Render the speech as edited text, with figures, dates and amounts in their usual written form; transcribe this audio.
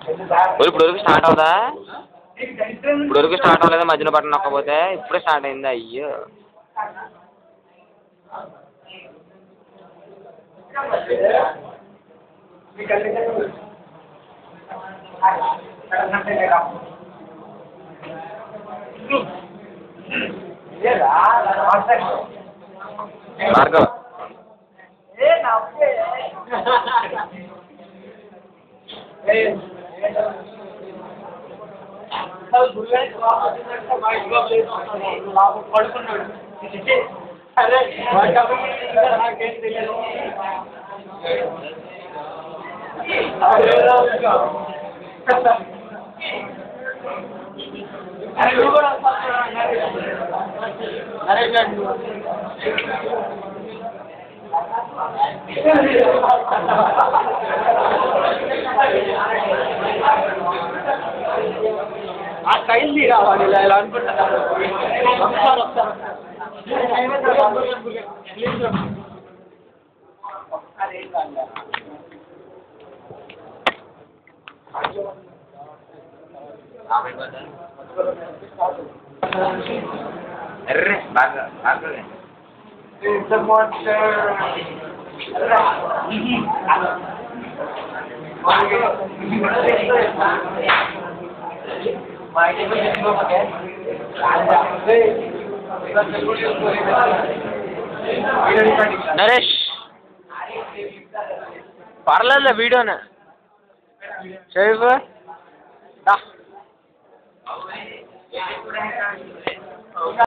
ఇప్పుడు వరకు స్టార్ట్ అవుదా? ఇప్పుడు వరకు స్టార్ట్ అవ్వలేదా? మధ్యలో బటన్ నొక్కపోతే ఇప్పుడే స్టార్ట్ అయింది. అయ్యో భార్గవ్ ఆ స్టైల్ రావాలి ఇలా అనుకుంటా. అర్రే భార్గవ్ భార్గవ్ నరేష్ పర్లేదులే వీడియోనే సేఫ్